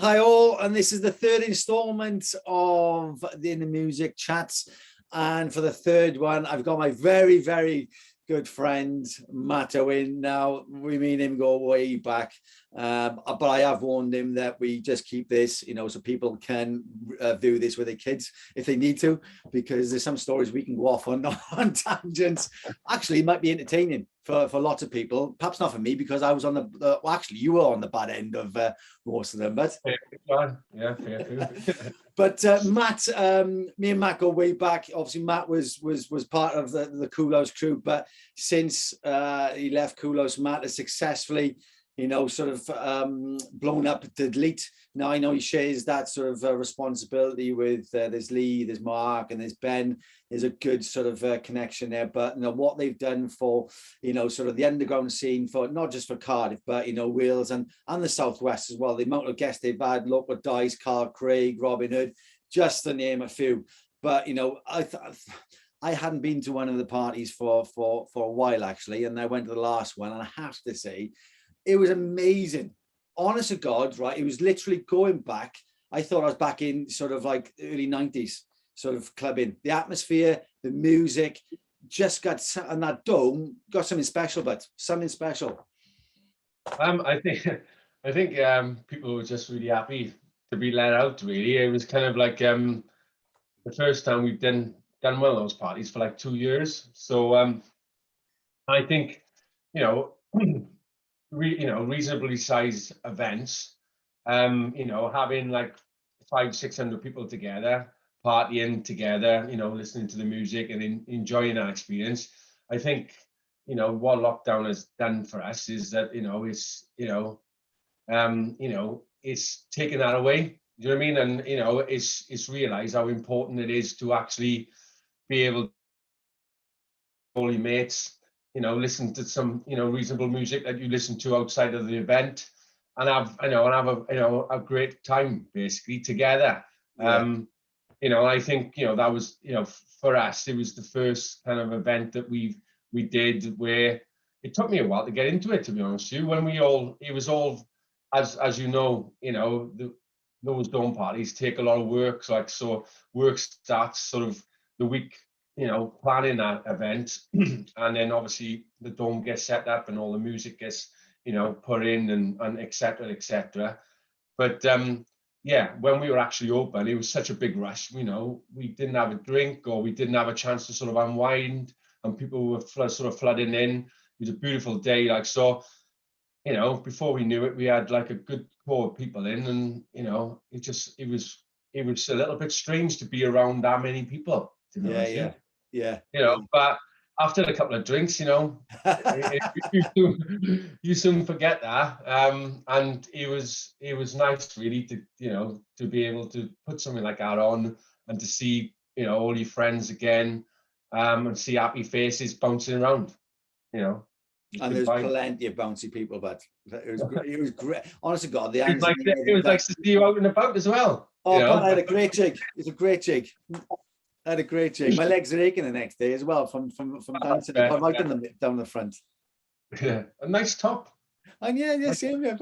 Hi all, and this is the third installment of the In the Music chats. And for the third one, I've got my very, very good friend, Matt Owen. Now, we mean him go way back, but I have warned him that we just keep this, so people can view this with their kids if they need to, because there's some stories we can go off on, on tangents. Actually, it might be entertaining for lots of people. Perhaps not for me, because I was on well, actually, you were on the bad end of most of them. But yeah, but Matt, me and Matt go way back. Obviously, Matt was part of the Kulos crew, but since he left Kulos, Matt has successfully, sort of blown up to Delete. Now I know he shares that sort of responsibility with there's Lee, there's Mark, and there's Ben. There's a good sort of connection there. But what they've done for sort of the underground scene, for not just for Cardiff, but Wales and the Southwest as well. The amount of guests they've had: Local Dice, Carl Craig, Robin Hood, just to name a few. But I hadn't been to one of the parties for a while actually, and I went to the last one, and I have to say, it was amazing. Honest to God, right? It was literally going back. I thought I was back in sort of like early 90s, sort of clubbing. The atmosphere, the music, just got, and that dome got something special, but something special. I think people were just really happy to be let out. Really, it was kind of like the first time we've done one of those parties for like 2 years. So I think reasonably sized events, having like 500-600 people together, partying together, listening to the music and enjoying that experience. I think, what lockdown has done for us is that, it's taken that away. Do you know what I mean? And, it's realized how important it is to actually be able to all your mates, listen to some, reasonable music that you listen to outside of the event, and have a great time basically together. Yeah. I think that was for us, it was the first kind of event that we did where it took me a while to get into it, to be honest with you. When it was all as those dome parties take a lot of work. So work starts sort of the week planning that event, and then obviously the dome gets set up and all the music gets put in and etc. But when we were actually open, it was such a big rush. We didn't have a drink, or we didn't have a chance to sort of unwind, and people were sort of flooding in. It was a beautiful day, before we knew it, we had like a good core of people in, and it was a little bit strange to be around that many people, to be honest with you. Yeah. But after a couple of drinks, you soon forget that. And it was nice really to be able to put something like that on, and to see all your friends again, and see happy faces bouncing around. And there's plenty of bouncy people, but it was great. Honestly, God, it was like to see you out and about as well. Oh, God, I had a great jig. It's a great jig. I had a great jig. My legs are aching the next day as well from dancing right down the front. Yeah, a nice top. And yeah, same. Yeah.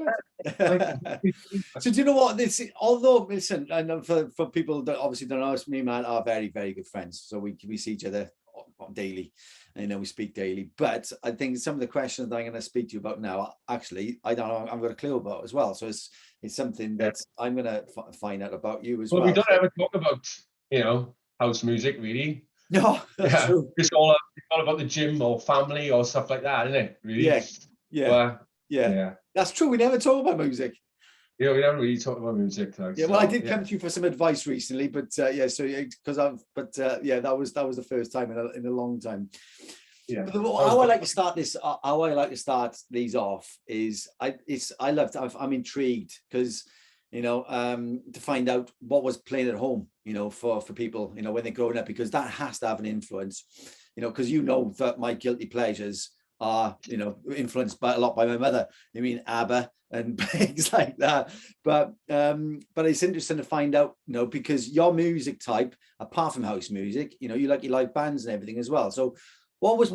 So do you know what? Although listen, I know for people that obviously don't know us, me and Matt are very, very good friends. So we see each other daily, and we speak daily. But I think some of the questions that I'm going to speak to you about now, actually, I don't know, I've got a clue about as well. So it's something that I'm going to find out about you as well. Well, we don't ever talk about house music really. No, that's true. It's all about the gym or family or stuff like that, isn't it? Really? Yeah. That's true. We never talk about music. Yeah, we never really talk about music. Well, I did come to you for some advice recently, but that was the first time in a long time. Yeah. But how I like to start these off is I'm intrigued because to find out what was playing at home, for people, when they're growing up, because that has to have an influence, because that my guilty pleasures are, influenced a lot by my mother. I mean, ABBA and things like that. But it's interesting to find out, because your music type, apart from house music, you like your live bands and everything as well. So what was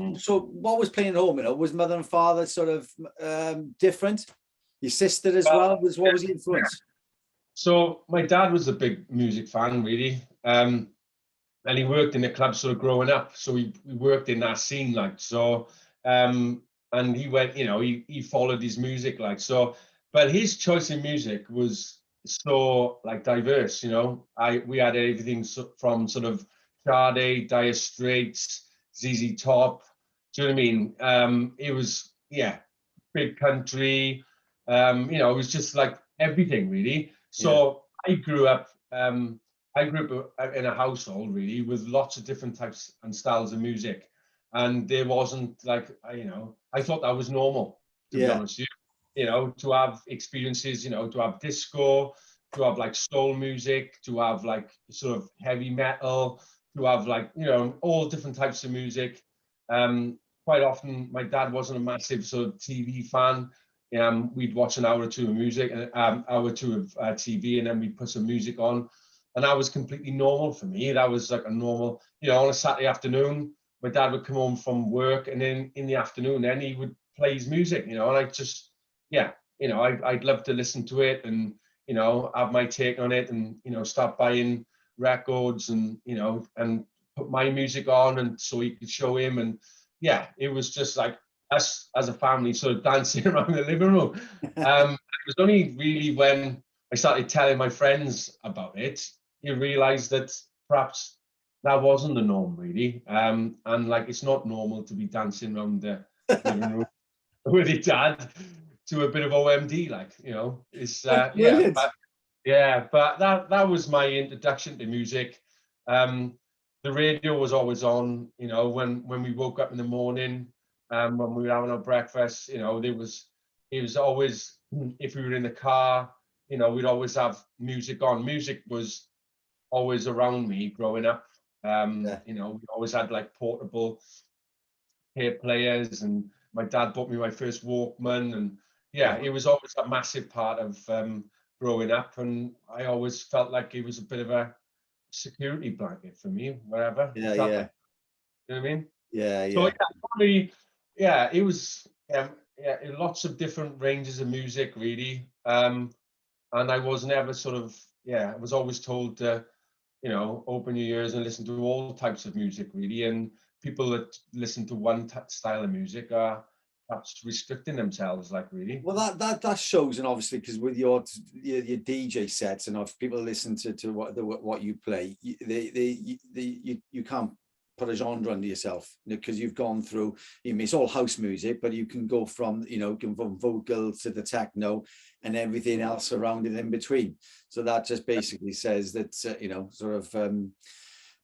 playing at home? Was mother and father sort of different? Your sister as well? What was the influence? So my dad was a big music fan, really. And he worked in the club sort of growing up. So we worked in that scene, like, so, and he went, he followed his music, like, so, but his choice in music was so like diverse, we had everything from sort of Sade, Dire Straits, ZZ Top. Do you know what I mean? It was, yeah, big country. It was just like everything, really. Yeah. So I grew up in a household, really, with lots of different types and styles of music, and there wasn't like, I thought that was normal, to be Yeah. honest with you. To have experiences, to have disco, to have like soul music, to have like sort of heavy metal, to have like, all different types of music. Quite often, my dad wasn't a massive sort of TV fan. We'd watch an hour or two of music, and hour or two of TV, and then we'd put some music on, and that was completely normal for me. That was like a normal, on a Saturday afternoon, my dad would come home from work, and then in the afternoon, then he would play his music, and I just, yeah, I'd love to listen to it, and have my take on it, and start buying records, and and put my music on, and so he could show him, and yeah, it was just like us as a family sort of dancing around the living room. It was only really when I started telling my friends about it, you realize that perhaps that wasn't the norm, really. And like, it's not normal to be dancing around the living room with your dad to a bit of OMD, like, it's Brilliant. but that was my introduction to music. The radio was always on, when we woke up in the morning, when we were having our breakfast, it was always, if we were in the car, we'd always have music on. Music was always around me growing up. Yeah. We always had like portable tape players, and my dad bought me my first Walkman, and yeah, it was always a massive part of growing up, and I always felt like it was a bit of a security blanket for me, wherever. Yeah. Felt Yeah. like, you know what I mean? Yeah. So Yeah. yeah, probably, yeah, it was, yeah, lots of different ranges of music, really. And I was never sort of, yeah, I was always told to, open your ears and listen to all types of music, really. And people that listen to one style of music are perhaps restricting themselves, like, really. Well, that shows, and obviously because with your DJ sets, and if people listen to what you play, you can't put a genre under yourself, because you've gone through. It's all house music, but you can go from from vocal to the techno and everything else around it in between. So that just basically says that sort of.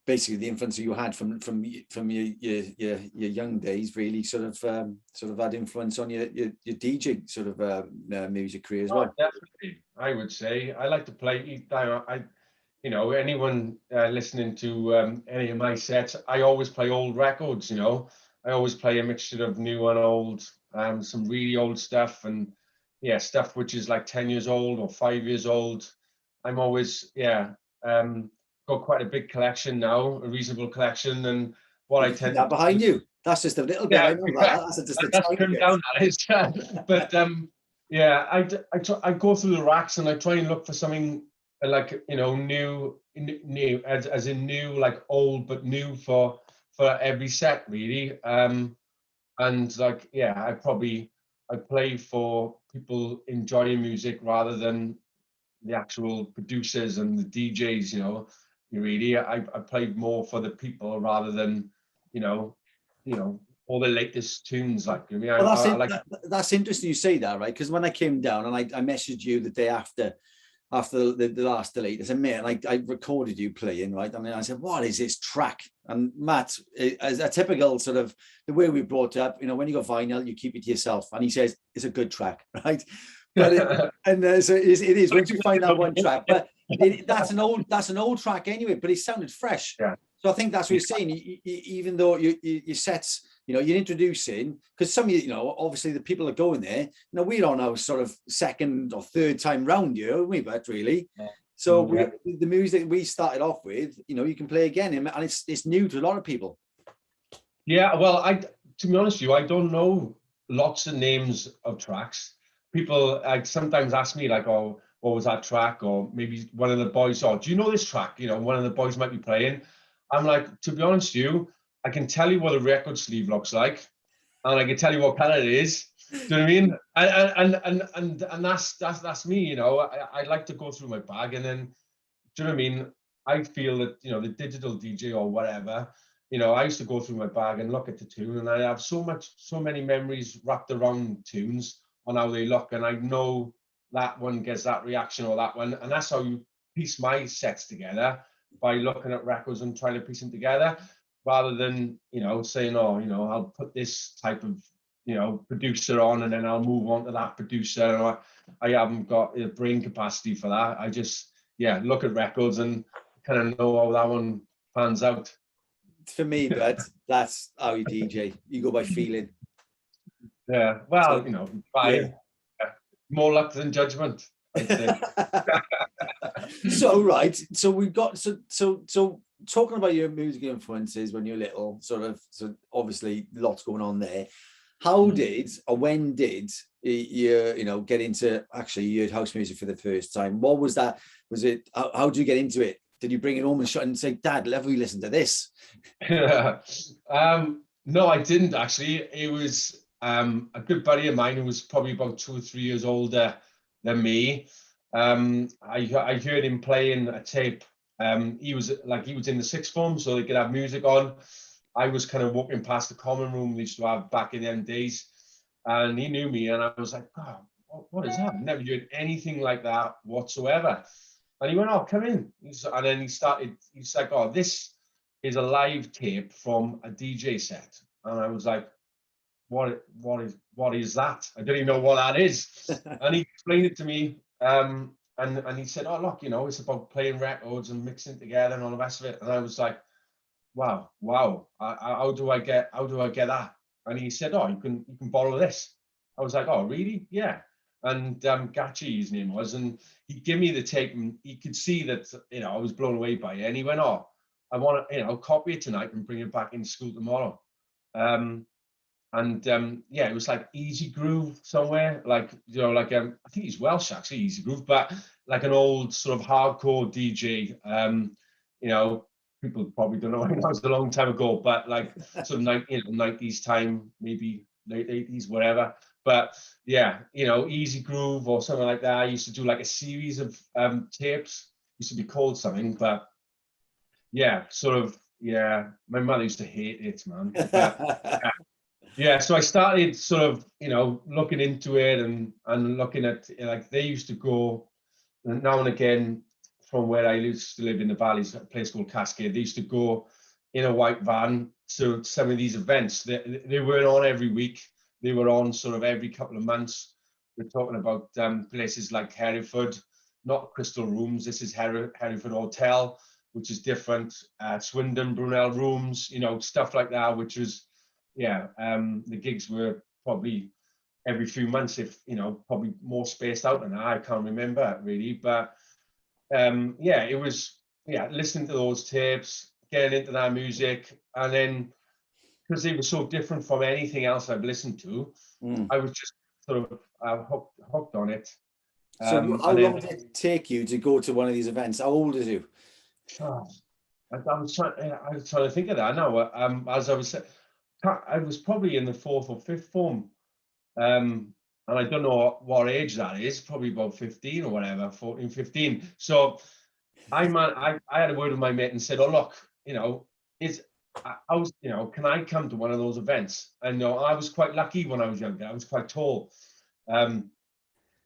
Basically the influence that you had from your young days really sort of had influence on your DJ sort of music career as Oh, well. definitely. I would say I like to play. Anyone listening to any of my sets, I always play old records. I always play a mixture of new and old, some really old stuff, and yeah, stuff which is like 10 years old or 5 years old. I'm always, yeah, got quite a big collection now, a reasonable collection, and what I tend to That do, behind you, that's just a little bit. yeah, I know that's just a that's tiny trimmed bit. down, that is. But yeah, I go through the racks, and I try and look for something like, new, as in new, like old but new for every set, really. And like, yeah, I play for people enjoying music rather than the actual producers and the DJs. Really, I played more for the people rather than, you know, all the latest tunes. Like, I mean, Well, I like. that's interesting you say that, right? Because when I came down and I messaged you the day after the last delete, I said, mate, I recorded you playing, right? And then I said, what is this track? And Matt, as a typical sort of the way we brought up, when you got vinyl, you keep it to yourself. And he says, it's a good track, right? But so it is once you find that one track, but that's an old track anyway, but it sounded fresh. Yeah. So I think that's what you're saying. Even though your sets, you're introducing, because some of obviously the people that go in there, we're on our sort of second or third time round here, we bet really. So the music we started off with, you can play again, and it's new to a lot of people. Yeah, well, to be honest with you, I don't know lots of names of tracks. People sometimes ask me like, "Oh, what was that track? Or maybe one of the boys, oh, do you know this track? You know, one of the boys might be playing. I'm like, to be honest with you, I can tell you what a record sleeve looks like, and I can tell you what color it is. Do you know what I mean? And that's me. You know, I like to go through my bag, and then, do you know what I mean? I feel that, you know, the digital DJ or whatever, you know, I used to go through my bag and look at the tune, and I have so many memories wrapped around tunes on how they look, and I know that one gets that reaction or that one, and that's how you piece my sets together, by looking at records and trying to piece them together, rather than, you know, saying, oh, you know, I'll put this type of, you know, producer on and then I'll move on to that producer. Or I haven't got the brain capacity for that. I just, yeah, look at records and kind of know how that one pans out. For me, but that's how you DJ. You go by feeling. Yeah, well, So, you know, try. More luck than judgment, I'd say. So right, so we've got so talking about your music influences when you're little, so obviously lots going on there. How did or when did you know get into actually your house music for the first time? What was that? Was it how did you get into it? Did you bring it home and shut and say, Dad, let me listen to this? No, I didn't actually. It was a good buddy of mine who was probably about 2 or 3 years older than me. I heard him playing a tape. He was in the sixth form, so they could have music on. I was kind of walking past the common room we used to have back in them days, and he knew me, and I was like, oh, what is that? I've never heard anything like that whatsoever. And he went, oh, come in. And then he's like, oh, this is a live tape from a DJ set. And I was like, what is that? I don't even know what that is. And he explained it to me. And he said, oh, look, you know, it's about playing records and mixing together and all the rest of it. And I was like, wow. How do I get that? And he said, oh, you can borrow this. I was like, oh, really? Yeah. And Gachi, his name was, and he gave me the tape, and he could see that, you know, I was blown away by it. And he went, oh, I want to, you know, copy it tonight and bring it back into school tomorrow. Yeah, it was like Easy Groove somewhere, like, you know, like I think he's Welsh actually, Easy Groove, but like an old sort of hardcore DJ. You know, people probably don't know, that was a long time ago, but like sort of 90s time, maybe late 80s, whatever. But yeah, you know, Easy Groove or something like that. I used to do like a series of tapes. Used to be called something, but yeah, sort of, yeah. My mother used to hate it, man. But, yeah, so I started sort of, you know, looking into it and looking at, like, they used to go now and again from where I used to live in the valleys, a place called Cascade. They used to go in a white van to some of these events. They weren't on every week. They were on sort of every couple of months. We're talking about places like Hereford, not Crystal Rooms. This is Hereford Hotel, which is different. Swindon, Brunel Rooms, you know, stuff like that, which was, yeah, the gigs were probably every few months, if, you know, probably more spaced out than that. I can't remember really, but yeah, it was, yeah, listening to those tapes, getting into that music, and then because they were so different from anything else I've listened to, I was just sort of hooked on it. So how long did it take you to go to one of these events? How old are you? Oh, I was trying to think of that now. As I was probably in the fourth or fifth form. And I don't know what age that is, probably about 15 or whatever, 14, 15. So I had a word with my mate and said, oh, look, you know, I was, you know, can I come to one of those events? And, you know, I was quite lucky when I was younger. I was quite tall.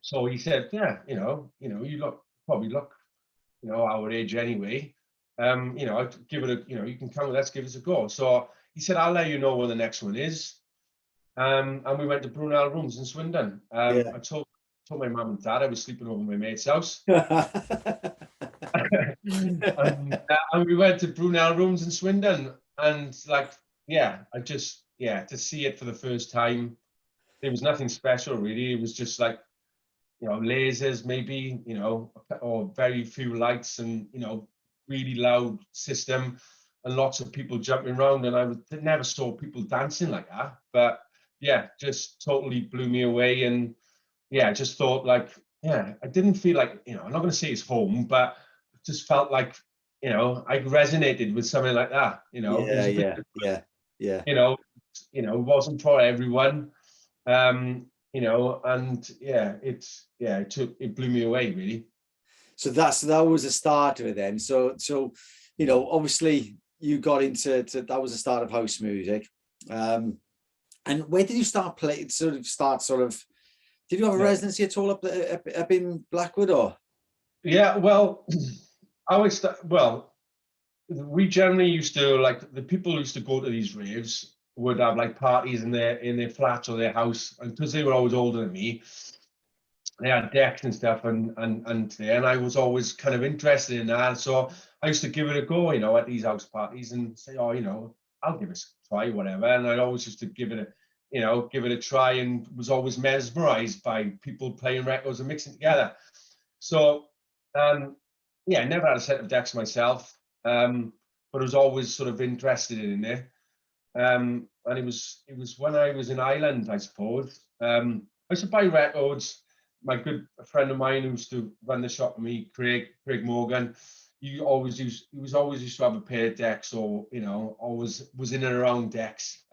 So he said, yeah, you probably look, you know, our age anyway. You know, I'd give it a, you know, you can come, let's give it a go. So he said, I'll let you know when the next one is. And we went to Brunel Rooms in Swindon. I told my mum and dad I was sleeping over my mate's house. And we went to Brunel Rooms in Swindon. And like, yeah, to see it for the first time, there was nothing special really. It was just like, you know, lasers maybe, you know, or very few lights and, you know, really loud system and lots of people jumping around. And I never saw people dancing like that. But yeah, just totally blew me away. And yeah, just thought like, I didn't feel like, I'm not going to say it's home, but it just felt like, I resonated with something like that. It was a bit, Yeah. it wasn't for everyone. And it blew me away really. So that was the start of it then. So obviously you got into that was the start of house music. And where did you start playing? Did you have a residency at all up in Blackwood or? Yeah, well, we generally used to, like, the people who used to go to these raves would have like parties in their flats or their house, and because they were always older than me, they had decks and stuff, and I was always kind of interested in that. So I used to give it a go, at these house parties and say, oh, I'll give it a try, whatever. And I always used to give it a try, and was always mesmerized by people playing records and mixing together. So, I never had a set of decks myself, but I was always sort of interested in it. And it was when I was in Ireland, I suppose. I used to buy records. My good friend of mine who used to run the shop with me, Craig Morgan, he was always used to have a pair of decks, or always was in and around decks.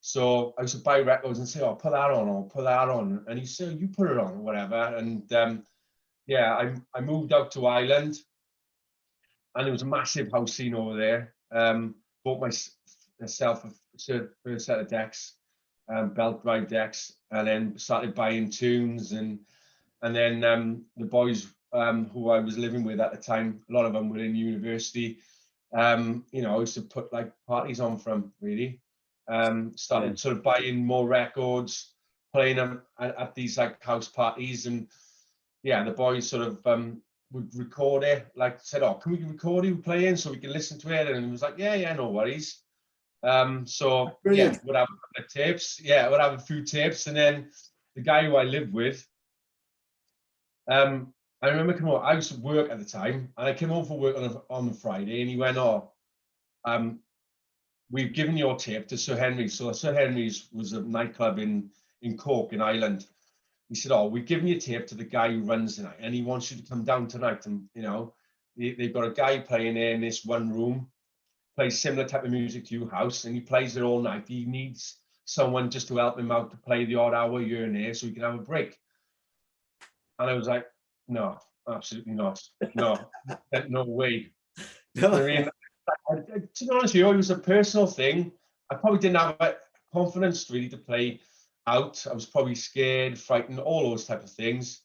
So I used to buy records and say, "Oh, put that on, or put that on," and he said, "You put it on, or whatever." And I moved out to Ireland, and there was a massive house scene over there. Bought myself a first set of decks, belt drive decks, and then started buying tunes, and then the boys who I was living with at the time, a lot of them were in university. I used to put like parties on for them, really. Started sort of buying more records, playing them at these like house parties, and the boys sort of would record it, like said, "Oh, can we record you playing so we can listen to it?" And he was like, "Yeah, no worries." So Brilliant. we'd have a couple of tapes. Yeah, we'd have a few tapes, and then the guy who I lived with, I remember coming home. I used to work at the time, and I came home from work on a Friday, and he went, "Oh, we've given your tape to Sir Henry's." So Sir Henry's was a nightclub in Cork in Ireland. He said, "Oh, we've given your tape to the guy who runs tonight, and he wants you to come down tonight. And they've got a guy playing there in this one room, plays similar type of music to your house, and he plays it all night. He needs someone just to help him out to play the odd hour here and there, so he can have a break." And I was like, "No, absolutely not. No, no way." No. I mean, to be honest with you, it was a personal thing. I probably didn't have confidence really to play out. I was probably scared, frightened, all those type of things.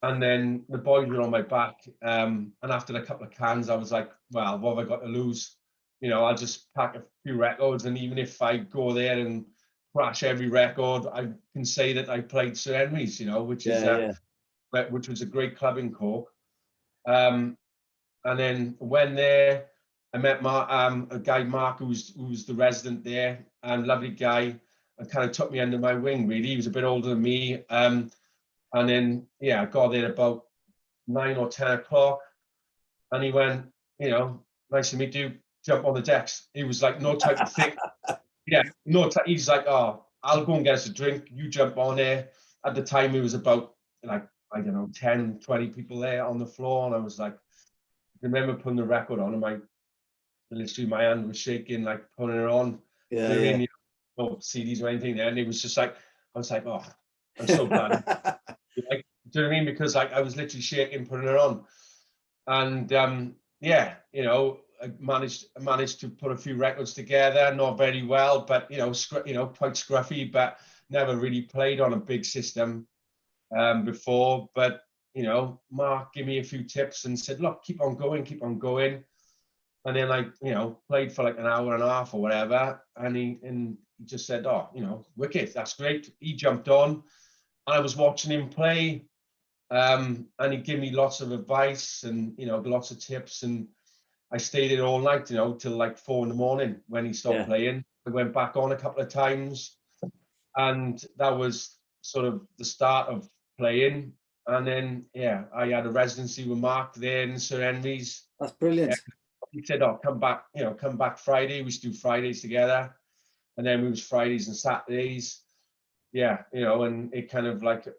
And then the boys were on my back. And after a couple of cans, I was like, "Well, what have I got to lose? I'll just pack a few records. And even if I go there and crash every record, I can say that I played Sir Henry's, which was a great club in Cork." And then when there, I met a guy, Mark, who was the resident there, and lovely guy, and kind of took me under my wing, really. He was a bit older than me. And then, I got there about 9 or 10 o'clock, and he went, "Nice to meet you, jump on the decks." He was like, no type of thing. He's like, "Oh, I'll go and get us a drink. You jump on there." At the time, it was about, like, I don't know, 10, 20 people there on the floor. And I was like, I remember putting the record on, and literally my hand was shaking, like putting it on. No CDs or anything there. And it was just like, I was like, "Oh, I'm so glad." Like, do you know what I mean? Because like I was literally shaking putting it on. And I managed to put a few records together, not very well, but quite scruffy, but never really played on a big system before. But Mark gave me a few tips and said, "Look, keep on going." And then I played for like an hour and a half or whatever, and he just said, "Oh, wicked, that's great." He jumped on, and I was watching him play, and he gave me lots of advice and lots of tips, and I stayed in all night, till like 4 a.m. when he stopped playing. I went back on a couple of times, and that was sort of the start of playing. And then I had a residency with Mark there in Sir Henry's. That's brilliant. He said, "Oh, come back Friday." We used to do Fridays together, and then we was Fridays and Saturdays. yeah, you know, and it kind of like I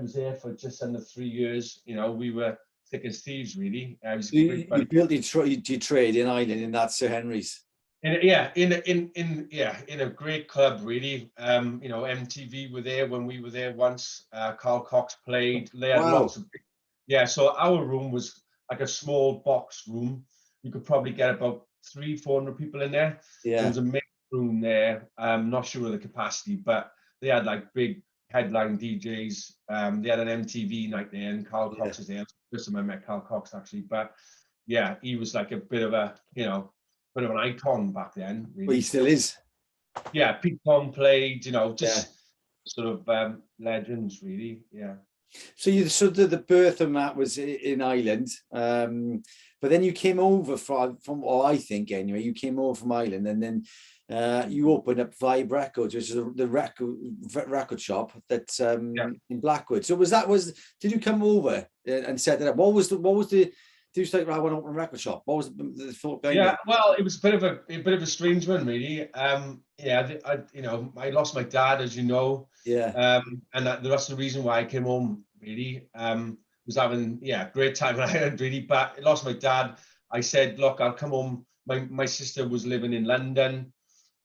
was there for just under 3 years. You know, we were thick as thieves, really. I was a great You buddy. built your trade in Ireland, in that Sir Henry's. In a great club, really. You know, MTV were there when we were there once. Carl Cox played. They had Wow. lots of, yeah. So our room was like a small box room. You could probably get about 300-400 people in there. There Yeah. was a mixed room there. I'm not sure of the capacity, but they had like big headline DJs. They had an MTV night there, and Carl Yeah. Cox was there. First time I met Carl Cox, actually. But yeah, he was like a bit of a, you know, bit of an icon back then, Well, he really. still is. Yeah, Pete Tong played, you know, Yeah. just sort of legends, really. Yeah. So the birth of Matt was in Ireland, but then you came over from, or I think anyway, you came over from Ireland, and then you opened up Vibe Records, which is the record shop that's in Blackwood. So did you come over and set it up? What was the do you say, I want to open a record shop? What was the thought behind it? Well, it was a bit of a strange one, really. You know, I lost my dad, as you know. Yeah. And that's the reason why I came home, really. Was having a great time in Ireland, really. But I lost my dad. I said, look, I'll come home. My sister was living in London,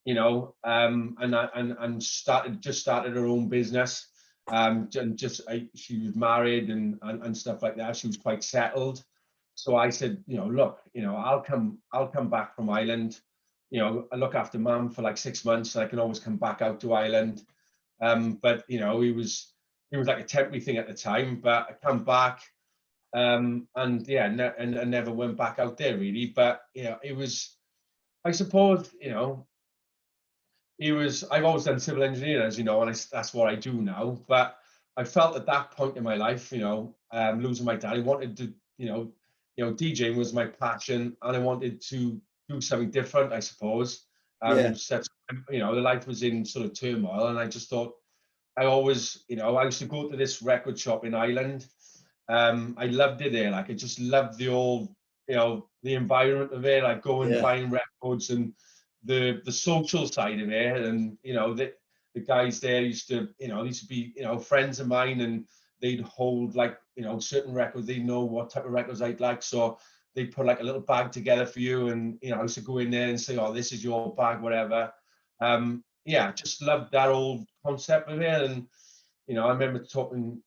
you know, and started her own business. And she was married and stuff like that. She was quite settled. So I said, you know, look, you know, I'll come back from Ireland. You know, I look after mum for like 6 months. So I can always come back out to Ireland. But you know, it was like a temporary thing at the time. But I come back, and and never went back out there, really. But you know, it was, I suppose, you know, I've always done civil engineering, as you know, and that's what I do now. But I felt at that point in my life, you know, losing my dad, I wanted to, DJing was my passion, and I wanted to do something different, I suppose. Yeah. The life was in sort of turmoil, and I just thought, I used to go to this record shop in Ireland. I loved it there. Like, I just loved the old, the environment of it, like going, Yeah. buying records, and the social side of it. And, the guys there used to be, friends of mine, and they'd hold like, certain records. They know what type of records I'd like. So they'd put like a little bag together for you. And, I used to go in there and say, oh, this is your bag, whatever. Just loved that old concept of it. And, I remember talking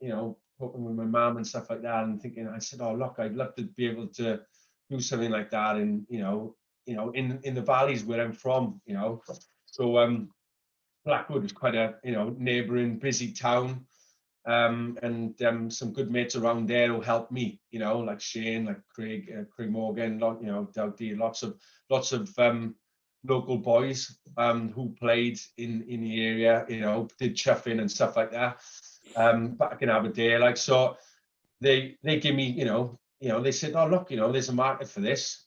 with my mom and stuff like that, and thinking, I said, oh, look, I'd love to be able to do something like that. And, in the valleys where I'm from, So Blackwood is quite a, neighbouring busy town. And some good mates around there who helped me, like Shane, like Craig Morgan, Doug D, lots of local boys who played in the area, did chuffing and stuff like that. Back in Aberdeen, like, so they give me, they said, oh, look, there's a market for this.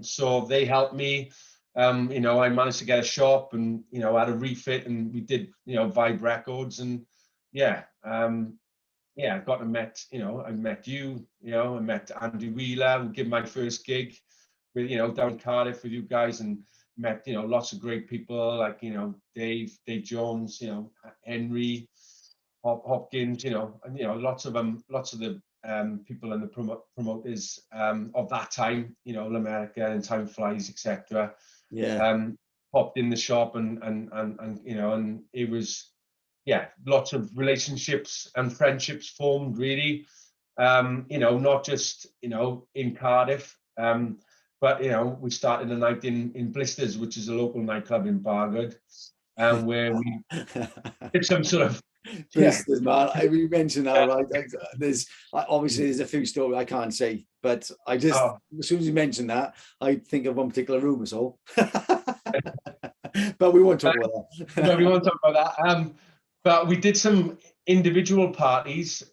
So they helped me. I managed to get a shop, and had a refit, and we did Vibe Records. And I got to met, I met you, I met Andy Wheeler, who gave my first gig with, down in Cardiff with you guys, and met, lots of great people like, Dave Jones, Henry Hopkins, and lots of the people and the promoters of that time, America and Time Flies, etc. Yeah. Popped in the shop, and it was, lots of relationships and friendships formed, really. Not just in Cardiff, but we started a night in Blisters, which is a local nightclub in Bargood, where we did some sort of Blisters, man. You mentioned that, right? There's a few stories I can't say, but I just, as soon as you mention that, I think of one particular room or so. But we won't talk about that. No, we won't talk about that. But we did some individual parties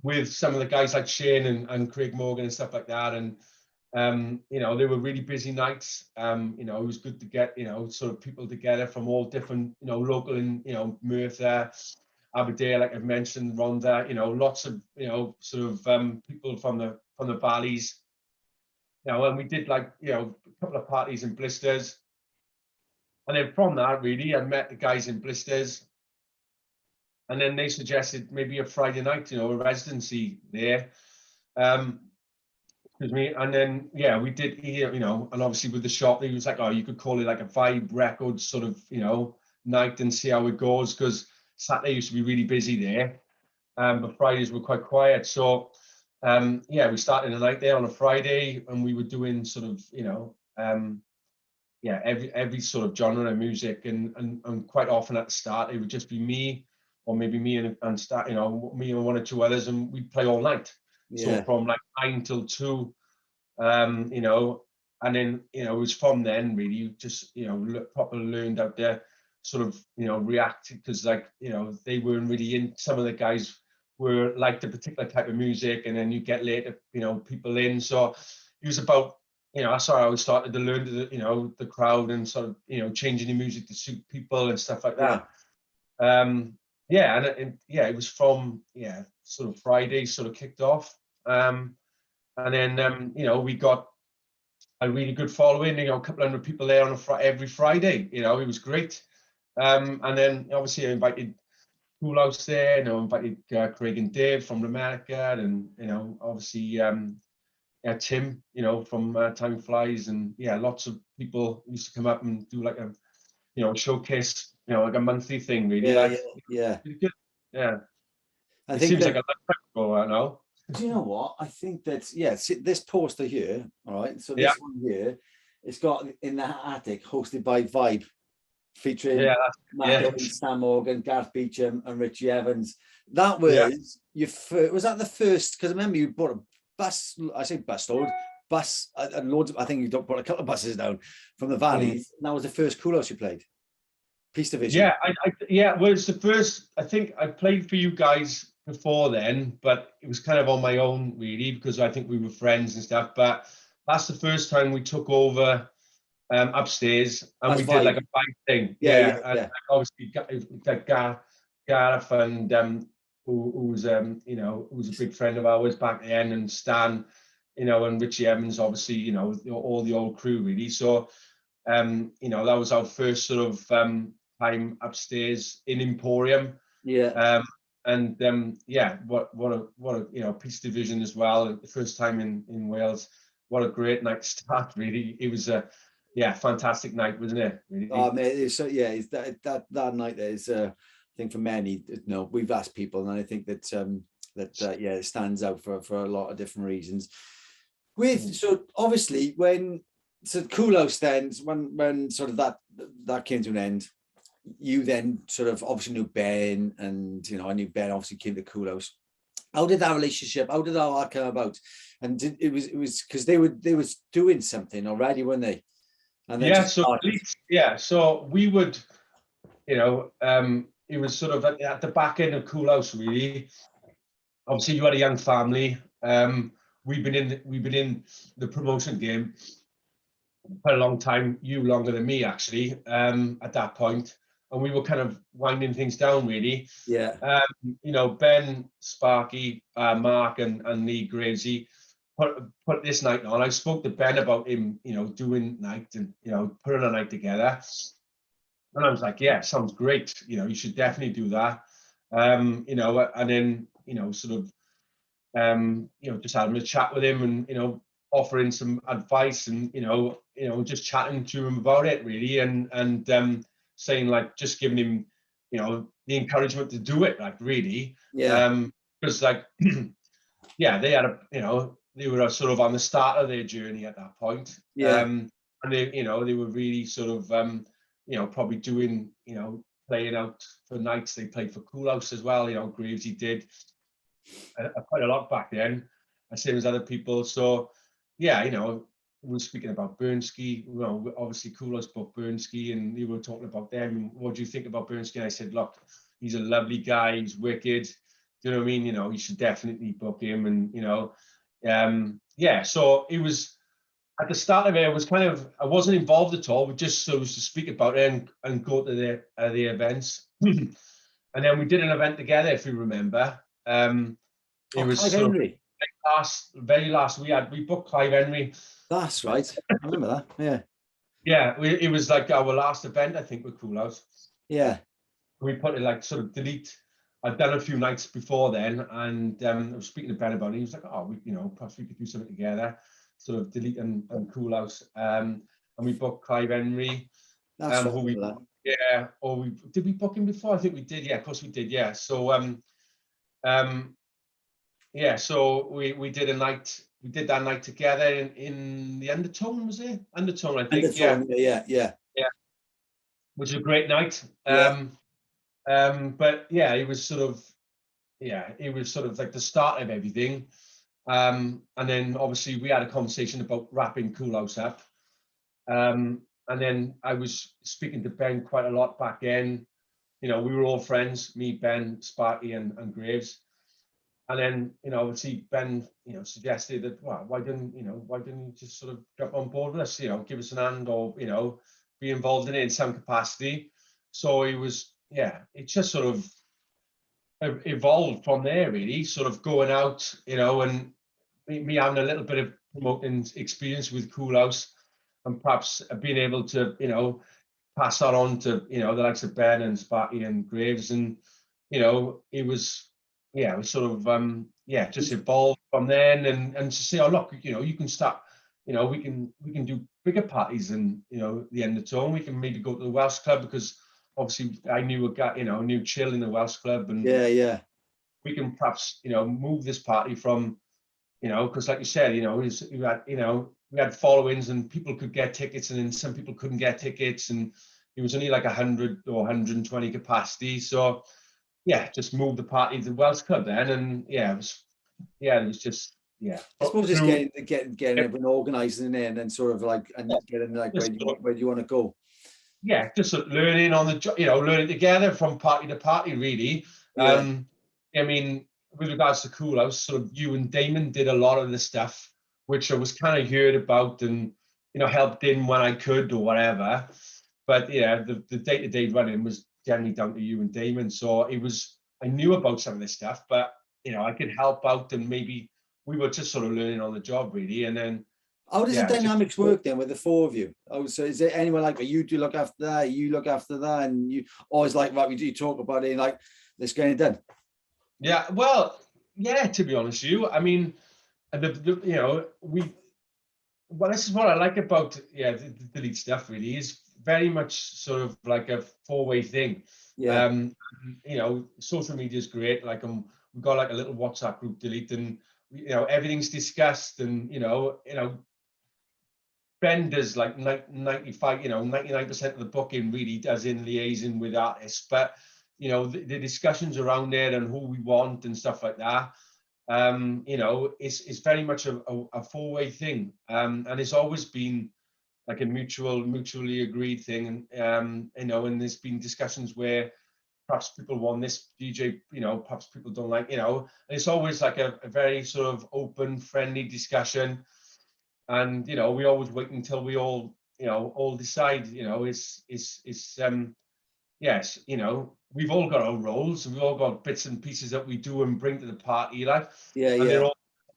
with some of the guys like Shane and Craig Morgan and stuff like that. And they were really busy nights. It was good to get, sort of people together from all different, local and, Merthyr, Aberdeen, like I've mentioned, Rhondda, lots of, sort of people from the valleys. And we did like, a couple of parties in Blisters. And then from that, really, I met the guys in Blisters. and then they suggested maybe a Friday night, a residency there. Excuse me. And then, yeah, we did, and obviously with the shop, he was like, oh, you could call it like a Vibe Records sort of, night and see how it goes, because Saturday used to be really busy there, but Fridays were quite quiet. So, yeah, we started a night there on a Friday, and we were doing sort of, yeah, every sort of genre of music, and quite often at the start it would just be me, or maybe me and start, me and one or two others, and we'd play all night. So from like 9 till 2, and then it was from then really you just properly learned how to sort of react, because like they weren't really in, some of the guys were like the particular type of music, and then you get later people in. So it was about that's how I started to learn the crowd, and sort of changing the music to suit people and stuff like that. Yeah, and yeah, it was from sort of Friday sort of kicked off, and then we got a really good following, a couple hundred people there on every Friday. It was great. And then obviously I invited Cool House there, invited Craig and Dave from America, and obviously Tim, from Time Flies, and lots of people used to come up and do like a showcase, like a monthly thing, really. Yeah. Yeah. I It think seems like a lifetime ago right now. Do you know what? I think that, see, this poster here, all right, so this one here, it's got In the Attic, hosted by Vibe, featuring Matt Owen, Sam Morgan, Garth Beecham, and Richie Evans. That was was that the first? Because I remember you bought a bus. I say bus load, and loads. I think you brought a couple of buses down from the valleys. And that was the first Cool House you played. Peace Division. Yeah. Well, it's the first. I think I played for you guys before then, but it was kind of on my own really, because I think we were friends and stuff. But that's the first time we took over upstairs, and we did like a Vibe thing. And obviously like Gareth and who was who's a big friend of ours back then, and Stan, and Richie Evans, obviously, all the old crew really. So that was our first sort of time upstairs in Emporium. And what a Peace Division as well. The first time in Wales. What a great night to start, really. It was a fantastic night, wasn't it? Really? Oh man, it's that night there is I think for many, we've asked people, and I think that it stands out for a lot of different reasons. So obviously when Cool House then, when sort of that came to an end, you then sort of obviously knew Ben, and I knew Ben obviously came to Cool House. How did that relationship? How did that come about? And it was because they were doing something already, weren't they? And then so we would, it was sort of at the back end of Cool House really. Obviously, you had a young family. We've been in the promotion game for a long time. You longer than me actually. At that point. And we were kind of winding things down, really. Ben, Sparky, Mark, and Lee Gravesy put this night on. I spoke to Ben about him, doing night and putting a night together. And I was like, yeah, sounds great. You should definitely do that. And then sort of just having a chat with him, and offering some advice, and just chatting to him about it, really, and saying, like, just giving him, the encouragement to do it, like, really. Because like, they had they were sort of on the start of their journey at that point. And they were really sort of, probably doing, playing out for nights. They played for Cool House as well. Gravesy did quite a lot back then, same as other people. So, we were speaking about Bernski, obviously Cool House booked Bernski, and we were talking about them. What do you think about Bernski? And I said, look, he's a lovely guy. He's wicked. Do you know what I mean? You should definitely book him. And, so it was, at the start of it, I wasn't involved at all. We just so to speak about it and go to the events. And then we did an event together, if you remember. It was Clive Henry. Very last we booked Clive Henry. That's right. I remember that. It was like our last event, I think, with Cool House. We put it like sort of delete I'd done a few nights before then, and I was speaking to Ben about it. He was like, "Oh, perhaps we could do something together, sort of Delete and Cool House." And we booked Clive Henry, That's who we, right. yeah, or did we book him before? I think we did. Yeah, of course we did. Yeah. So yeah, so we did a night. We did that night together in the Undertone, was it? Undertone, I think. Yeah, Undertone, yeah, yeah, yeah, which was a great night. yeah. But yeah, it was sort of like the start of everything. And then obviously we had a conversation about wrapping Cool House up. And then I was speaking to Ben quite a lot back then. We were all friends, me, Ben, Sparky, and Graves. And then, obviously Ben, suggested that, well, why didn't you just sort of jump on board with us, give us an hand, or, be involved in it in some capacity. So it just sort of evolved from there, really, sort of going out, and me having a little bit of promoting experience with Cool House, and perhaps being able to, pass that on to, the likes of Ben and Sparky and Graves. And, it was sort of, just evolved from then, and to say, oh, look, you can start, we can do bigger parties than, the Undertone. We can maybe go to the Welsh Club, because obviously I knew a guy, knew Chill in the Welsh Club, and Yeah. we can perhaps, move this party from, because like you said, we had followings, and people could get tickets, and then some people couldn't get tickets, and it was only like 100 or 120 capacity. So yeah, just moved the party to the Welsh Club then, and it was just I suppose it's through getting everyone organised in there, and then sort of like, and getting like, where do you want to go? just sort of learning on the job, learning together from party to party, really. Yeah. I mean, with regards to Cool House, sort of you and Damon did a lot of the stuff, which I was kind of heard about, and helped in when I could or whatever. But the day-to-day running was generally down to you and Damon. So I knew about some of this stuff, but I could help out, and maybe we were just sort of learning on the job, really. And then How does the just dynamics work then with the four of you? Oh, so is there anyone like, you do look after that, you look after that, and you always like, right, we do talk about it, like, let's get it done? Yeah, well, to be honest with you, I mean, well, this is what I like about the Delete stuff, really, is very much sort of like a four-way thing. Yeah. Social media is great. Like, we've got like a little WhatsApp group, Delete, and everything's discussed, and Ben does like 95, 99% of the booking, really does in liaison with artists. But the discussions around there and who we want and stuff like that, it's very much a four-way thing, and it's always been like a mutually agreed thing. And and there's been discussions where perhaps people want this DJ, perhaps people don't like, and it's always like a very sort of open, friendly discussion. And we always wait until we all decide. Yes, we've all got our roles, and we've all got bits and pieces that we do and bring to the party, like, and they're all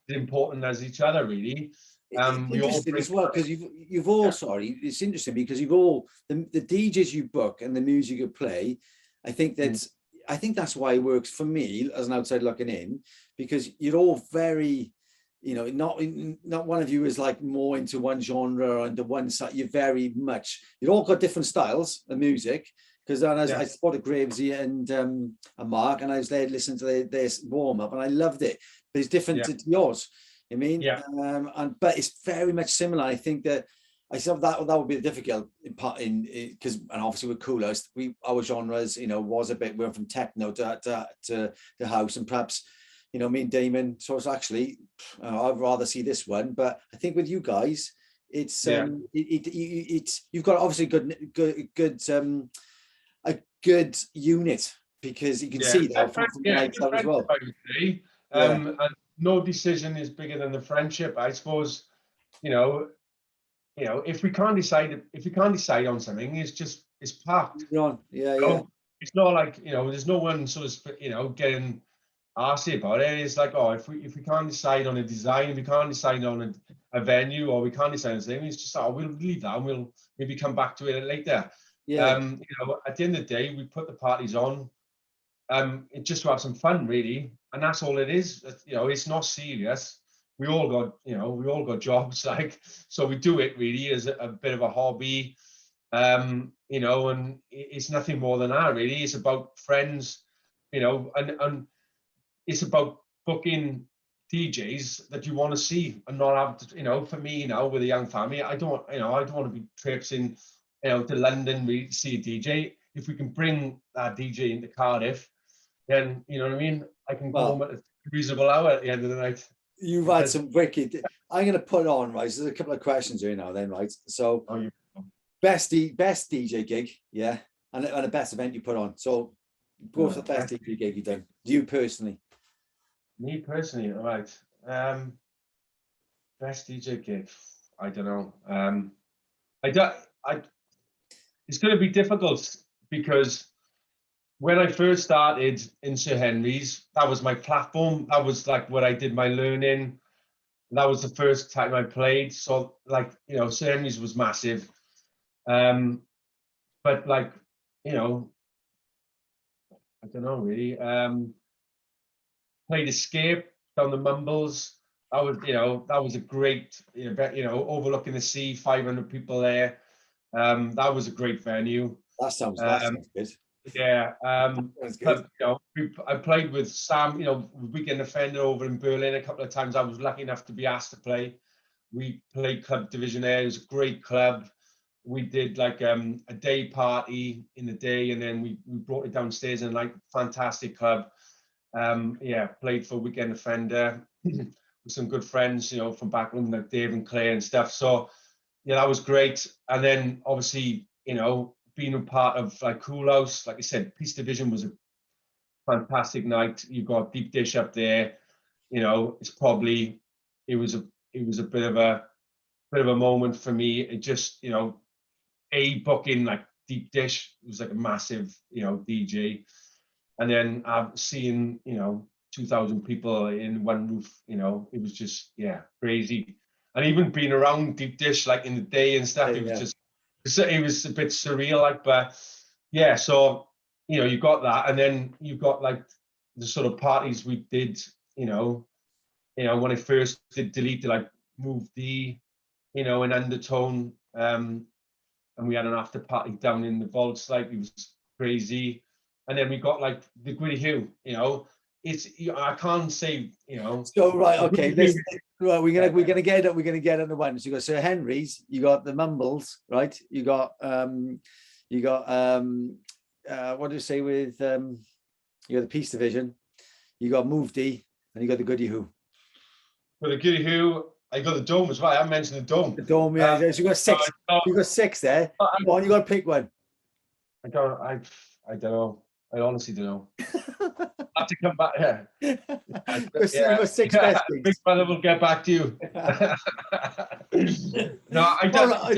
as important as each other, really. It's We all interesting bring as well, because you've all, sorry, it's interesting because you've all, the DJs you book and the music you play, I think that's why it works for me as an outside looking in, because you're all very, not one of you is like more into one genre and the one side. You've all got different styles of music. Because I spotted Gravesy and Mark, and I was there listening to their warm up, and I loved it. But it's different to yours. I mean, but it's very much similar. I think that I said that would be difficult in because, and obviously with Cool House, our genres, was a bit, we went from techno to house, and perhaps, me and Damon. So it's actually, I'd rather see this one. But I think with you guys, it's you've got obviously a good unit, because you can see that from the nights out as well. And no decision is bigger than the friendship, I suppose. If we can't decide on something, it's parked. It's not like, there's no one sort of getting arsy about it. It's like, oh, if we can't decide on a design, we can't decide on a venue, or we can't decide on something, it's just, we'll leave that and we'll maybe come back to it later. At the end of the day, we put the parties on, just to have some fun, really, and that's all it is. You know, it's not serious. We all got jobs, like, so we do it really as a bit of a hobby, you know, and it's nothing more than that, really. It's about friends, you know, and it's about booking DJs that you want to see and not have to, you know, for me now with a young family, I don't want to be traipsing, you know, to London to see a DJ. If we can bring that DJ into Cardiff, then, you know what I mean, I can go home at a reasonable hour at the end of the night. You've had some wicked. I'm going to put on, right. So there's a couple of questions here now, then, right. So, best DJ gig, yeah, and the best event you put on. So, go for the best DJ gig you've done. You personally. Me personally, all right. Best DJ gig, I don't know. It's going to be difficult because when I first started in Sir Henry's, that was my platform. That was like where I did my learning. That was the first time I played. So, like, you know, Sir Henry's was massive. But, like, you know, I don't know really. Played Escape down the Mumbles. That was a great event, you know, overlooking the sea, 500 people there. That was a great venue. That sounds good. Yeah. But, you know, I played with Sam, you know, Weekend Offender over in Berlin a couple of times. I was lucky enough to be asked to play. We played Club Division Air. It was a great club. We did like a day party in the day, and then we brought it downstairs in like fantastic club. Yeah, played for Weekend Offender with some good friends, you know, from back home, like Dave and Claire and stuff. So yeah, that was great. And then obviously, you know, being a part of like Cool House, like I said, Peace Division was a fantastic night. You've got Deep Dish up there, you know, it was a bit of a moment for me. It just, you know, booking like Deep Dish was like a massive, you know, DJ. And then seeing, you know, 2,000 people in one roof, you know, it was just, yeah, crazy. And even being around Deep Dish, like in the day and stuff, it was just, it was a bit surreal, like, but yeah, so, you know, you got that. And then you've got like the sort of parties we did, you know, when I first did Delete, like Move D, you know, in Undertone, and we had an after party down in the vaults, like it was crazy. And then we got like the Gwyddy Hugh, you know, I can't say, you know. So right, okay, we're gonna get it on the one. So you got Sir Henry's, you got the Mumbles, right? You got what do you say with you got the Peace Division, you got Move D, and you got the Gwyddy Hugh. With the Gwyddy Hugh, I got the Dome as well. I mentioned the Dome. The Dome, yeah. So you got six. You got six there. Come on, you got to pick one. I don't know. I honestly don't know. I have to come back here. Yeah. Six best things. Big brother will get back to you. No, I don't.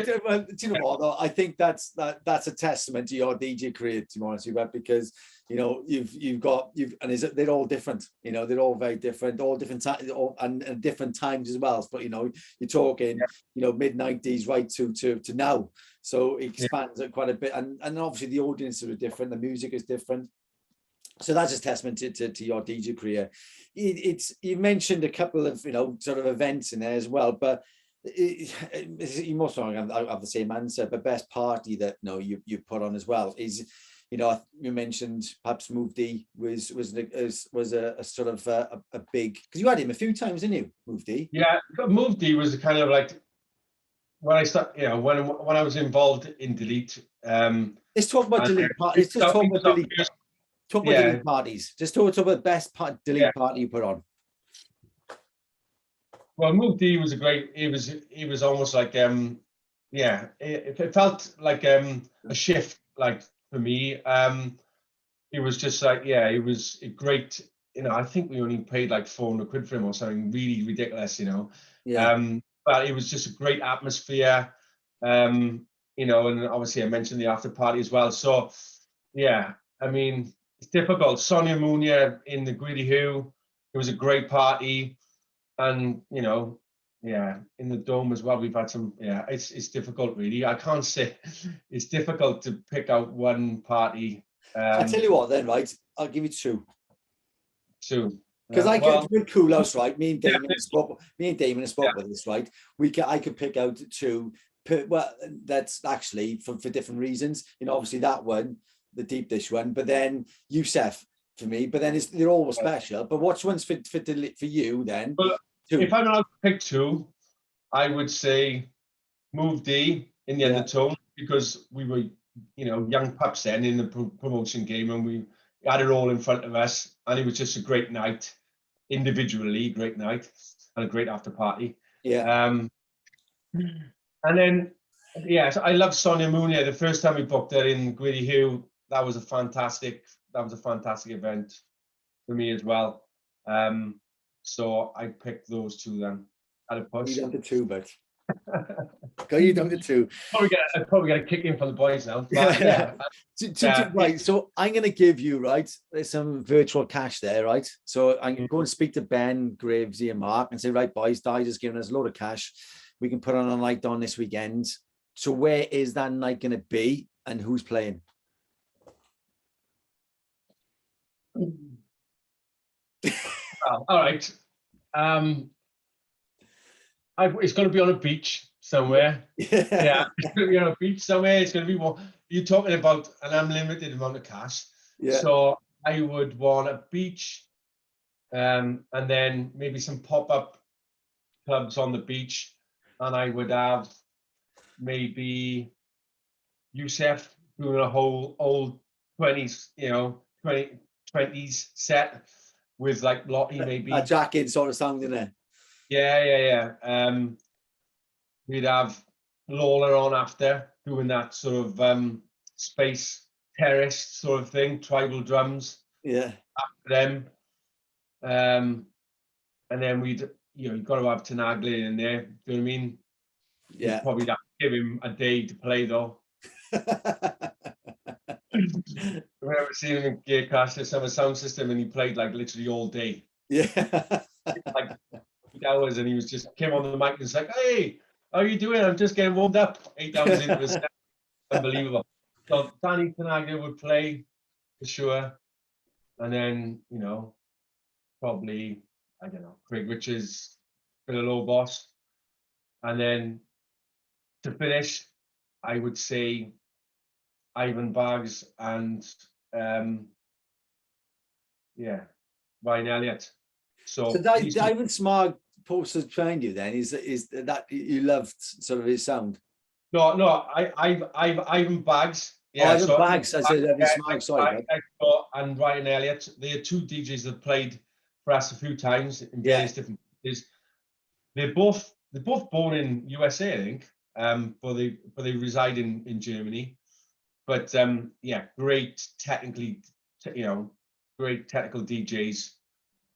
Do you know what? Though? I think that's a testament to your DJ career, to be honest with you, because you know they're all different. You know, they're all very different, all different times, and different times as well. But you know, you're talking, you know, mid-90s right to now. So it expands it quite a bit, and obviously the audiences are different, the music is different. So that's a testament to your DJ career. You mentioned a couple of, you know, sort of events in there as well, but you must have the same answer. But best party that you put on as well is, you know, you mentioned perhaps Move D was a sort of a big, because you had him a few times, didn't you, Move D? Yeah, Move D was kind of like when I started, you know, when I was involved in Delete. Let's talk about Delete. Let's just talk about Delete. Talk about Delete parties. Just talk about the best Delete party you put on. Well, Move D was a great. It was almost like it felt like a shift, like for me. It was just like it was a great. You know, I think we only paid like 400 quid for him or something really ridiculous. You know. Yeah. But it was just a great atmosphere. You know, and obviously I mentioned the after party as well. So yeah, I mean, it's difficult. Sonia Munia in the Gwyddy Hugh, it was a great party. And, you know, in the Dome as well, we've had some, it's difficult really. I can't say, it's difficult to pick out one party. I tell you what then, right? I'll give you two. Two. Because I Well, get with Koulos, right? Me and yeah, Damon spoke. Me and Damon spoke with this, right? I could pick out two. Well, that's actually for different reasons. You know, obviously that one, the deep dish one, but then Youssef for me. But then they're all special. But which one's for you then? well, Two. if I'm allowed to pick two, I would say Move D in the Undertone, because we were, you know, young pups then in the promotion game, and we had it all in front of us, and it was just a great night, individually, great night, and a great after party. Yeah. And then, yes, I love Sonia Munia. The first time we booked her in Gwyddy Hugh, that was a fantastic event for me as well. So I picked those two then. At a push. You done the two, but you done the two. Probably get a kick in from the boys now. But yeah. Right. So I'm going to give you, right, there's some virtual cash there, right? So I'm going to go and speak to Ben, Gravesy, and Mark and say, right, boys, Di just giving us a load of cash. We can put on a night on this weekend. So where is that night going to be, and who's playing? All right. It's going to be on a beach somewhere. Yeah, it's going to be on a beach somewhere. It's going to be more. You're talking about an unlimited amount of cash. Yeah. So I would want a beach, and then maybe some pop-up clubs on the beach, and I would have maybe Youssef doing a whole old 20s, 20s set with like Lottie maybe. A jacket sort of sound in there. Yeah. We'd have Lola on after doing that sort of space terrace sort of thing, tribal drums. Yeah. After them, and then you've got to have Tenaglia in there. Do you know what I mean? Yeah. You'd probably have to give him a day to play though. I remember seeing him in Gearcaster Summer Sound System, and he played like literally all day. Yeah. Like 8 hours, and he was just came on the mic and was like, "Hey, how are you doing? I'm just getting warmed up." 8 hours into the set. Unbelievable. So Danny Tenaglia would play for sure. And then, probably, I don't know, Craig Richards, Phil Lobos. And then to finish, I would say Ivan Baggs and Ryan Elliott. So Ivan Smart posted behind you then is that you loved sort of his sound? No, Ivan Baggs. Yeah, Ivan Baggs. I said Ivan Smart. Sorry, and Ryan Elliott. They are two DJs that played for us a few times in various different places. They're both born in USA, I think, but they reside in Germany. But great technical DJs.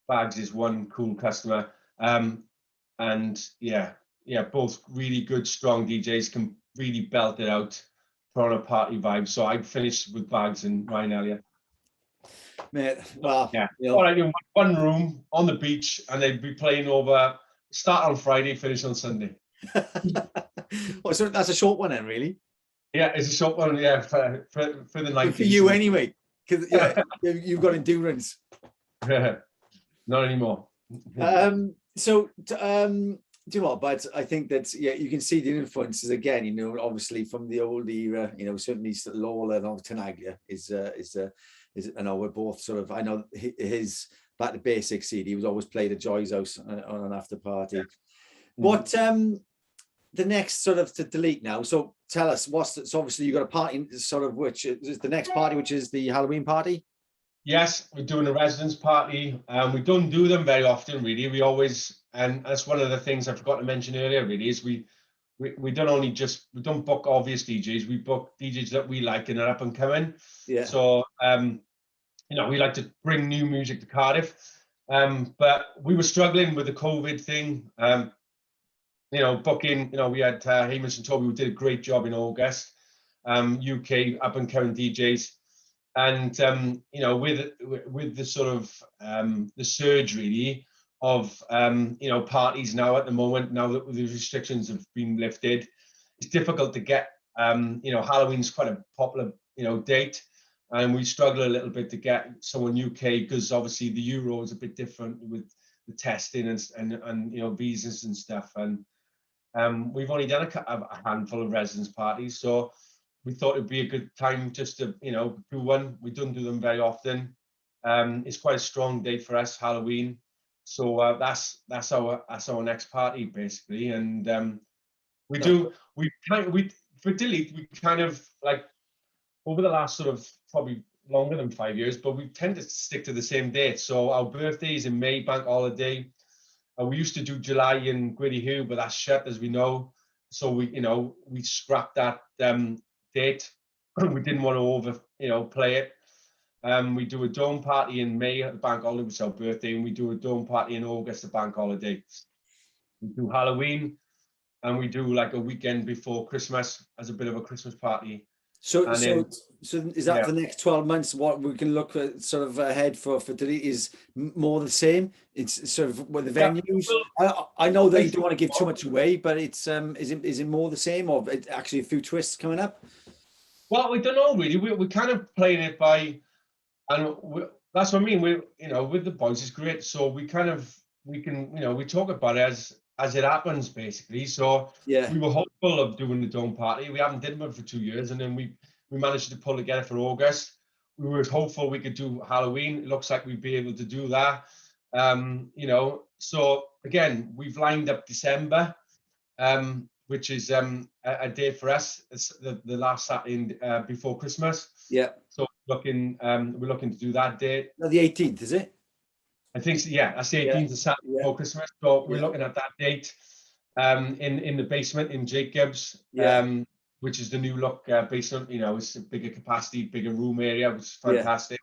Baggs is one cool customer, and both really good, strong DJs, can really belt it out for a party vibe. So I'd finish with Baggs and Ryan Elliott. Mate, well, all right, in one room on the beach, and they'd be playing over. Start on Friday, finish on Sunday. So that's a short one then, really. Yeah, it's a short one. Yeah, for the night. For you anyway, because you've got endurance. Not anymore. So, do you know what? But I think that you can see the influences again. Obviously from the old era. Certainly Lola and Tenaglia is. I know we're both sort of. I know his Back to Basics CD was always played at Joy's house on an after party. What the next sort of to delete now? So tell us so obviously you got a party sort of which is the next party, which is the Halloween party. Yes, we're doing a residence party. We don't do them very often, really. We always, and that's one of the things I forgot to mention earlier, really, is we don't book obvious DJs. We book DJs that we like and are up and coming. Yeah. So, we like to bring new music to Cardiff. But we were struggling with the COVID thing. Booking, we had Hamish and Toby who did a great job in August. UK up and coming DJs. And with the sort of the surge really of parties now at the moment, now that the restrictions have been lifted, it's difficult to get. Halloween's quite a popular date, and we struggle a little bit to get someone UK, because obviously the Euro is a bit different with the testing and you know, visas and stuff. And we've only done a handful of residence parties, so we thought it'd be a good time just to, you know, do one. We don't do them very often. It's quite a strong date for us, Halloween. So that's our next party basically. And we for Delete, we kind of like, over the last sort of probably longer than 5 years, but we tend to stick to the same date. So our birthday is in May, bank holiday. We used to do July in Gwyddy Hugh, but that's shut, as we know. So we scrapped that date. We didn't want to play it. We do a dome party in May at the bank holiday, which is our birthday, and we do a dome party in August, the bank holiday. We do Halloween, and we do like a weekend before Christmas as a bit of a Christmas party. So And then, is that for the next 12 months? What we can look at sort of ahead for Delete is more the same. It's sort of with the venues. I know that you don't want to give too much away, but it's is it more the same, or actually a few twists coming up? Well, we don't know really. We're kind of playing it by, and that's what I mean. With the boys, it's great. So we can we talk about it as it happens basically. So Yeah, we were hopeful of doing the dome party. We haven't did one for 2 years, and then we managed to pull together for August. We were hopeful we could do Halloween. It looks like we'd be able to do that. So again, we've lined up December, which is a day for us. It's the last Saturday before Christmas. yeah. So we're looking to do that date. No, the 18th, is it? I think so, yeah, that's the 18th of Saturday before Christmas. So we're looking at that date in the basement in Jacobs, which is the new look basement. It's a bigger capacity, bigger room area, which is fantastic.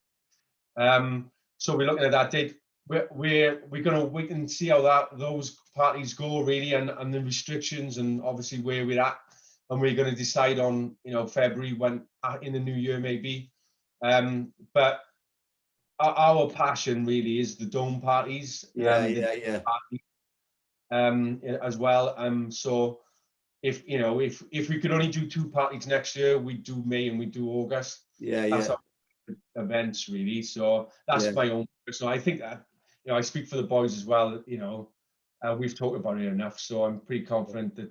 So we're looking at that date. We're gonna wait and see how those parties go really, and the restrictions, and obviously where we're at, and we're going to decide on February, when in the new year maybe. But our passion really is the dome parties. As well. So if we could only do 2 parties next year, we do May and we do August. That's our events really. So that's my own personal. I think that I speak for the boys as well. We've talked about it enough, so I'm pretty confident that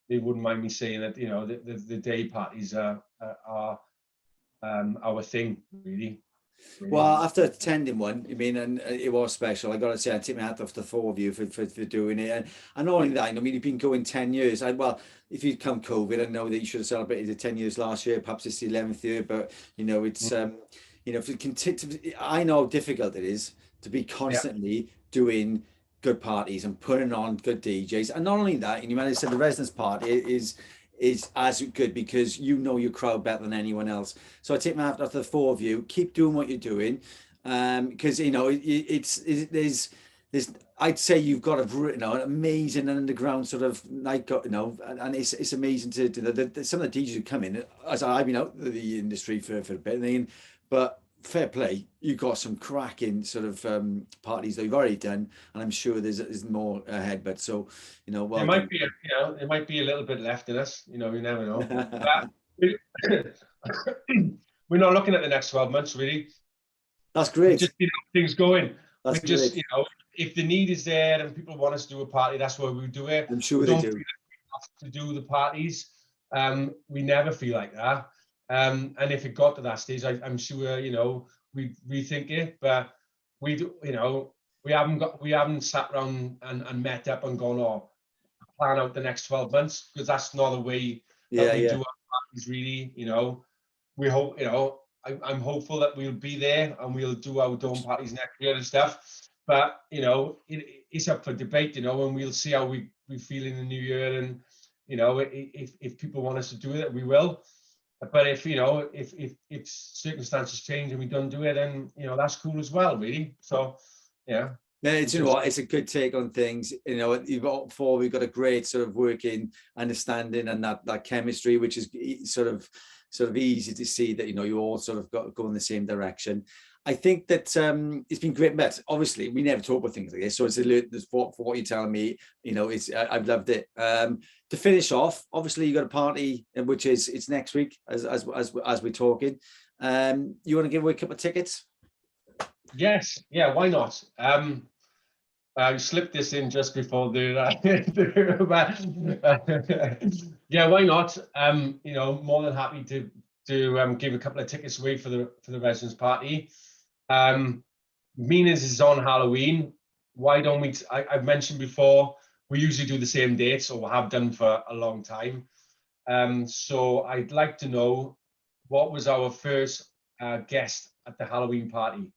they wouldn't mind me saying that the day parties are our thing really. Well, after attending one, I mean, and it was special. I got to say, I tip my hat off to the 4 of you for doing it. And not only that, I mean, you've been going 10 years. Well, if you'd come COVID, I know that you should have celebrated the 10 years last year. Perhaps it's the 11th year, but it's if it continue, I know how difficult it is to be constantly doing good parties and putting on good DJs. And not only that, and you might have said the residence party is as good because you know your crowd better than anyone else. So I take my hat off to the 4 of you. Keep doing what you're doing, because there's I'd say you've got an amazing underground sort of night, and it's amazing to some of the DJs who come in, as I've been out of the industry for a bit, but fair play, you've got some cracking sort of parties that you've already done, and I'm sure there's more ahead. But well, there might be there might be a little bit left in us. You never know. We're not looking at the next 12 months really. That's great. We just things going. That's just if the need is there and people want us to do a party, that's where we do it. I'm sure we they don't do. Feel like we have to do the parties. We never feel like that. And if it got to that stage, I'm sure we'd rethink it. But we do, we haven't sat around and met up and gone, plan out the next 12 months, because that's not the way that we do our parties really. We hope, I'm hopeful that we'll be there and we'll do our dome parties next year and stuff. But it's up for debate, and we'll see how we feel in the new year. And if people want us to do it, we will. But if circumstances change and we don't do it, then that's cool as well, really. So yeah. It's it's a good take on things. You've got 4. We've got a great sort of working understanding and that chemistry, which is sort of easy to see that you all sort of go in the same direction. I think that it's been great, but obviously we never talk about things like this. So it's for what you're telling me. I've loved it. To finish off, obviously you got a party, which it's next week as we're talking. You want to give away a couple of tickets? Yes, yeah, why not? I slipped this in just before the yeah, why not? You know, more than happy to give a couple of tickets away for the residence party. Meanings is on Halloween. Why don't we? I've mentioned before, we usually do the same dates, or have done for a long time. So I'd like to know, what was our first guest at the Halloween party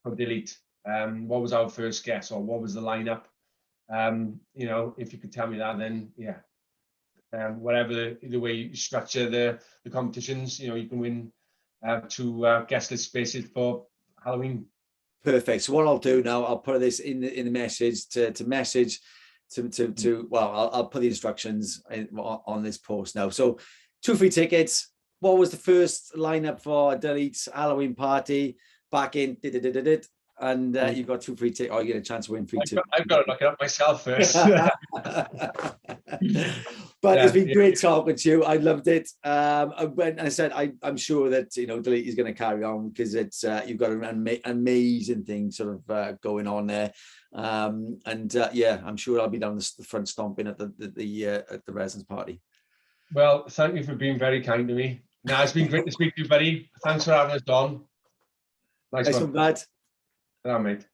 for Delete? What was our first guest, or what was the lineup? You know, if you could tell me that, then yeah. Whatever the way you structure the competitions, you know, you can win 2 guest list spaces for Halloween. Perfect. So what I'll do now, I'll put this in the message to message to well, I'll put the instructions on this post now. So 2 free tickets. What was the first lineup for Delete's Halloween party back in? And you've got 2 free tickets. Oh, you get a chance to win free tickets. I've got to look it up myself first. But it's been great talking to you. I loved it. When I said, I'm sure that, you know, Delete is going to carry on, because it's you've got an amazing thing sort of going on there. Yeah, I'm sure I'll be down the front stomping at the residence party. Well, thank you for being very kind to me. Now, it's been great to speak to you, buddy. Thanks for having us on. Nice one, Matt. mate.